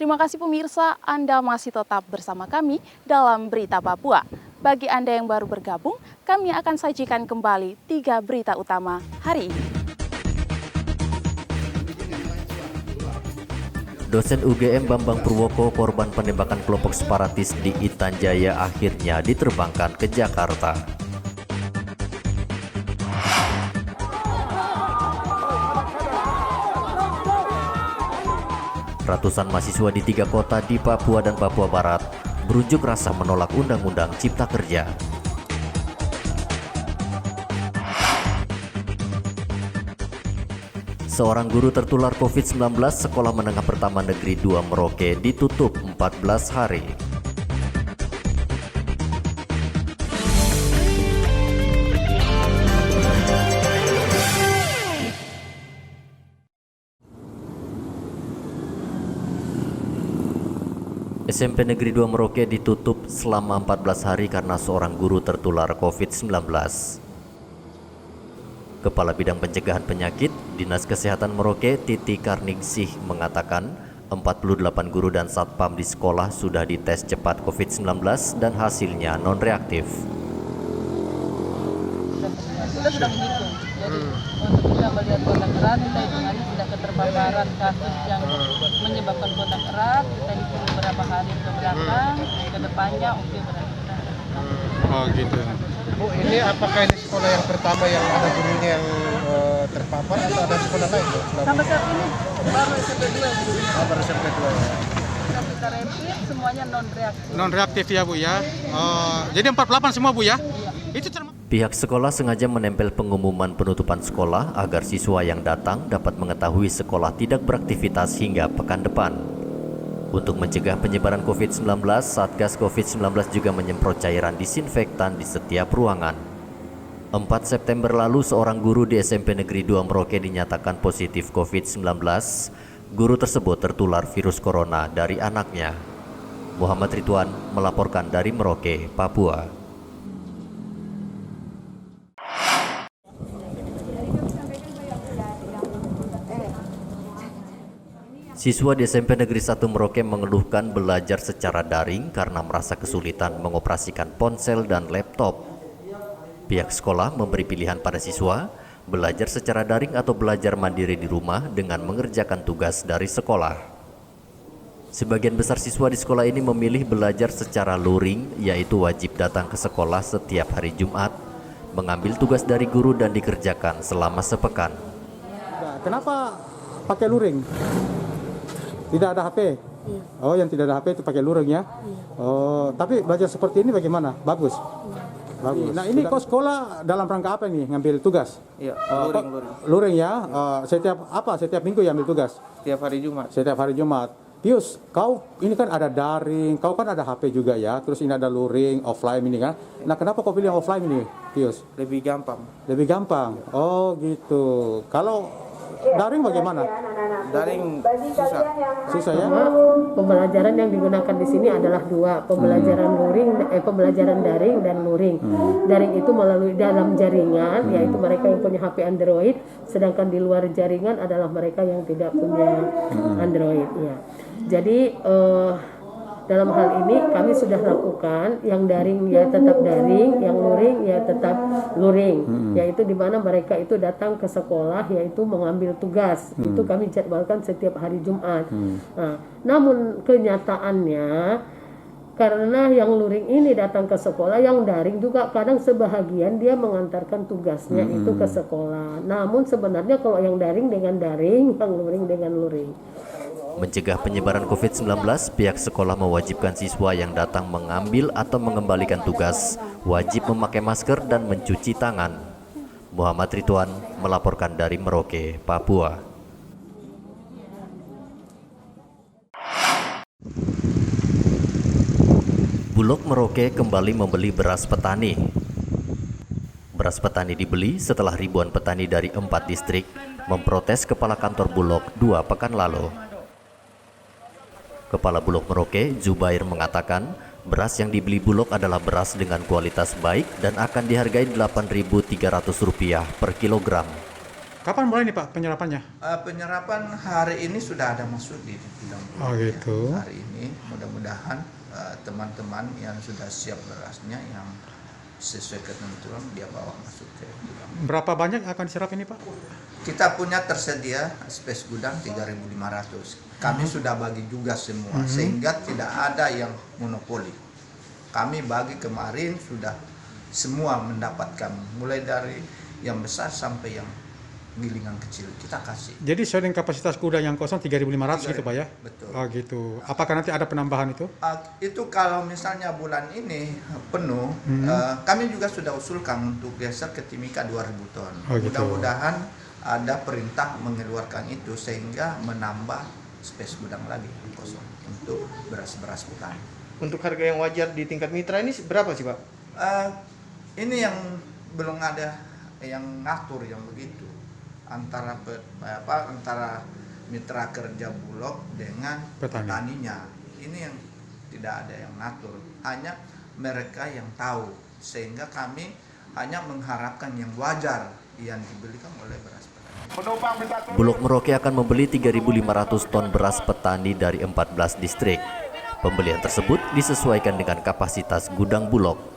Terima kasih pemirsa, Anda masih tetap bersama kami dalam Berita Papua. Bagi Anda yang baru bergabung, kami akan sajikan kembali 3 berita utama hari ini. Dosen UGM Bambang Purwoko, korban penembakan kelompok separatis di Intan Jaya, akhirnya diterbangkan ke Jakarta. Ratusan mahasiswa di 3 kota di Papua dan Papua Barat berunjuk rasa menolak Undang-Undang Cipta Kerja. Seorang guru tertular COVID-19, Sekolah Menengah Pertama Negeri 2 Merauke ditutup 14 hari. SMP Negeri 2 Merauke ditutup selama 14 hari karena seorang guru tertular COVID-19. Kepala Bidang Pencegahan Penyakit Dinas Kesehatan Merauke, Titi Karningsih, mengatakan 48 guru dan satpam di sekolah sudah dites cepat COVID-19 dan hasilnya non-reaktif. Kita sudah menghitung, jadi untuk kita melihat kontak erat, kita hitungannya sudah keterpaparan kasus yang menyebabkan kontak erat, kita hitung beberapa hari ke belakang, ke depannya, oke berarti kita. Oh gitu. Bu, ini apakah ini sekolah yang pertama yang ada gurunya yang terpapar atau ada sekolah lain? Sampai saat ini baru SMP 2. Baru SMP 2 ya. Kita rapid, semuanya non-reaktif. Non-reaktif ya Bu ya. Jadi 48 semua Bu ya? Iya. Itu termasuk. Pihak sekolah sengaja menempel pengumuman penutupan sekolah agar siswa yang datang dapat mengetahui sekolah tidak beraktivitas hingga pekan depan. Untuk mencegah penyebaran COVID-19, Satgas COVID-19 juga menyemprot cairan disinfektan di setiap ruangan. 4 September lalu, seorang guru di SMP Negeri 2 Merauke dinyatakan positif COVID-19. Guru tersebut tertular virus corona dari anaknya. Muhammad Ridwan melaporkan dari Merauke, Papua. Siswa di SMP Negeri 1 Merauke mengeluhkan belajar secara daring karena merasa kesulitan mengoperasikan ponsel dan laptop. Pihak sekolah memberi pilihan pada siswa, belajar secara daring atau belajar mandiri di rumah dengan mengerjakan tugas dari sekolah. Sebagian besar siswa di sekolah ini memilih belajar secara luring, yaitu wajib datang ke sekolah setiap hari Jumat, mengambil tugas dari guru dan dikerjakan selama sepekan. Kenapa pakai luring? Tidak ada HP? Iya. Oh, yang tidak ada HP itu pakai luring ya? Iya. Oh, tapi belajar seperti ini bagaimana? Bagus? Bagus. Nah, ini kau sekolah dalam rangka apa nih ngambil tugas? Iya, luring. luring. Luring ya? Setiap minggu ya ambil tugas? Setiap hari Jumat. Setiap hari Jumat. Pius, kau ini kan ada daring, kau kan ada HP juga ya, terus ini ada luring, offline ini kan. Nah, kenapa kau pilih yang offline ini, Pius? Lebih gampang. Lebih gampang? Oh, gitu. Kalau daring bagaimana? Daring susah. Susah ya? Pembelajaran yang digunakan di sini adalah 2, pembelajaran pembelajaran daring dan luring. Daring itu melalui dalam jaringan, yaitu mereka yang punya HP Android, sedangkan di luar jaringan adalah mereka yang tidak punya Android. Ya. Jadi dalam hal ini kami sudah lakukan yang daring ya tetap daring, yang luring ya tetap luring, yaitu di mana mereka itu datang ke sekolah yaitu mengambil tugas. Itu kami jadwalkan setiap hari Jumat. Nah, namun kenyataannya karena yang luring ini datang ke sekolah, yang daring juga kadang sebahagian dia mengantarkan tugasnya itu ke sekolah. Namun sebenarnya kalau yang daring dengan daring, yang luring dengan luring. Mencegah penyebaran COVID-19, pihak sekolah mewajibkan siswa yang datang mengambil atau mengembalikan tugas wajib memakai masker dan mencuci tangan. Muhammad Ridwan melaporkan dari Merauke, Papua. Bulog Merauke kembali membeli beras petani. Beras petani dibeli setelah ribuan petani dari 4 distrik memprotes kepala kantor Bulog 2 pekan lalu. Kepala Bulog Merauke, Zubair, mengatakan beras yang dibeli Bulog adalah beras dengan kualitas baik dan akan dihargai Rp8.300 per kilogram. Kapan mulai nih Pak penyerapannya? Penyerapan hari ini sudah ada masuk di gudang bulog. Oh gitu. Hari ini mudah-mudahan teman-teman yang sudah siap berasnya yang sesuai ketentuan dia bawa masuk ke gudang. Berapa banyak akan diserap ini Pak? Kita punya tersedia space gudang 3.500. Kami sudah bagi juga semua sehingga tidak ada yang monopoli. Kami bagi kemarin sudah semua mendapatkan mulai dari yang besar sampai yang gilingan kecil kita kasih. Jadi sesuai dengan kapasitas gudang yang kosong 3.500 gitu Pak ya? Betul. Oh gitu. Apakah nanti ada penambahan itu? Itu kalau misalnya bulan ini penuh, kami juga sudah usulkan untuk geser ke Timika 2.000 ton. Oh, gitu. Mudah-mudahan ada perintah mengeluarkan itu sehingga menambah space gudang lagi yang kosong untuk beras-beras petani. Untuk harga yang wajar di tingkat mitra ini berapa sih Pak? Ini yang belum ada yang ngatur yang begitu antara mitra kerja Bulog dengan petaninya. Ini yang tidak ada yang ngatur, hanya mereka yang tahu, sehingga kami hanya mengharapkan yang wajar yang dibelikan oleh beras petani. Bulog Merauke akan membeli 3.500 ton beras petani dari 14 distrik. Pembelian tersebut disesuaikan dengan kapasitas gudang Bulog.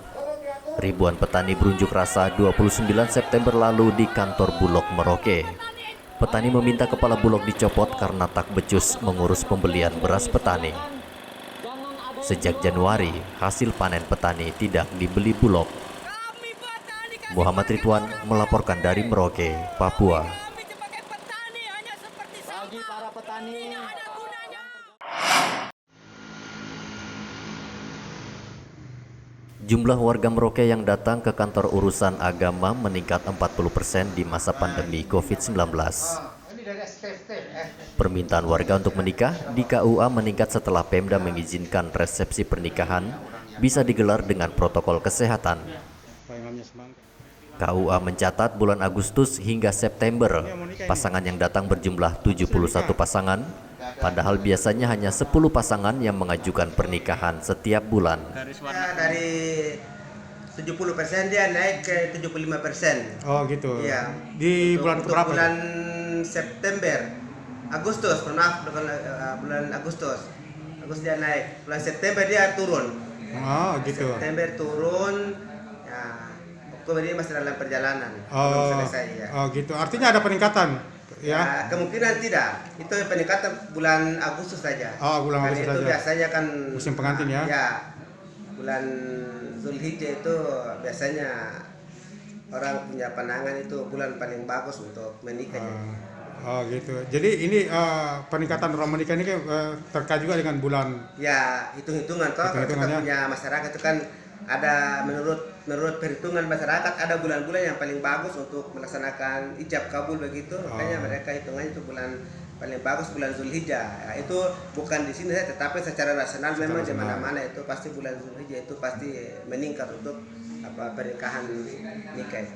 Ribuan petani berunjuk rasa 29 September lalu di kantor Bulog Merauke. Petani meminta kepala Bulog dicopot karena tak becus mengurus pembelian beras petani. Sejak Januari, hasil panen petani tidak dibeli Bulog. Muhammad Ridwan melaporkan dari Merauke, Papua. Jumlah warga Merauke yang datang ke kantor urusan agama meningkat 40% di masa pandemi COVID-19. Permintaan warga untuk menikah di KUA meningkat setelah Pemda mengizinkan resepsi pernikahan bisa digelar dengan protokol kesehatan. KUA mencatat bulan Agustus hingga September, pasangan yang datang berjumlah 71 pasangan, padahal biasanya hanya 10 pasangan yang mengajukan pernikahan setiap bulan. Dari 70% dia naik ke 75%. Oh gitu. Iya. Di bulan untuk keberapa? Bulan September, Agustus, bulan Agustus. Agustus dia naik. Bulan September dia turun. Oh gitu. September turun. Ya, Oktober ini masih dalam perjalanan. Belum selesai ya. Oh gitu. Artinya ada peningkatan. Ya, kemungkinan tidak. Itu peningkatan bulan Agustus saja. Oh, bulan Agustus itu saja. biasanya kan Musim pengantin ya. Ya. Bulan Zulhijjah itu biasanya orang punya pandangan itu bulan paling bagus untuk menikah. Oh gitu. Jadi ini peningkatan orang menikah ini terkait juga dengan bulan. Ya, hitung-hitungan toh. Kalau kita punya masyarakat itu kan ada menurut perhitungan masyarakat ada bulan-bulan yang paling bagus untuk melaksanakan ijab kabul begitu. Makanya mereka hitungannya itu bulan paling bagus bulan Zulhijjah. Ya, itu bukan di sini saja, tetapi secara nasional memang di mana-mana itu pasti bulan Zulhijjah itu pasti meningkat untuk pernikahan nikah.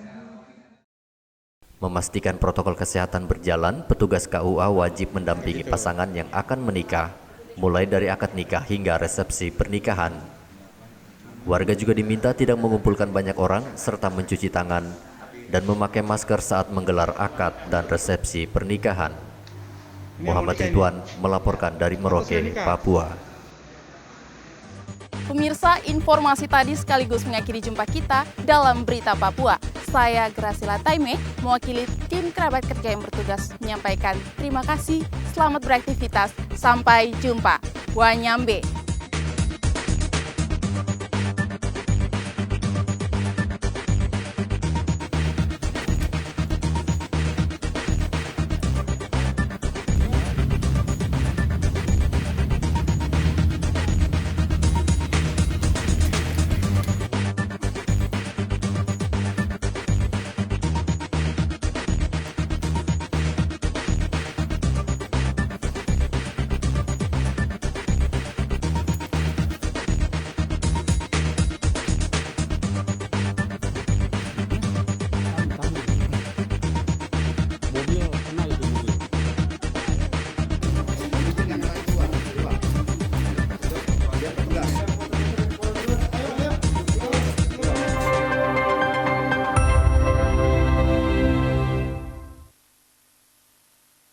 Memastikan protokol kesehatan berjalan, petugas KUA wajib mendampingi pasangan yang akan menikah, mulai dari akad nikah hingga resepsi pernikahan. Warga juga diminta tidak mengumpulkan banyak orang serta mencuci tangan dan memakai masker saat menggelar akad dan resepsi pernikahan. Muhammad Ridwan melaporkan dari Merauke, Papua. Pemirsa, informasi tadi sekaligus mengakhiri jumpa kita dalam Berita Papua. Saya Gracila Taime, mewakili tim kerabat kerja yang bertugas menyampaikan terima kasih, selamat beraktivitas, sampai jumpa. Wanyambe.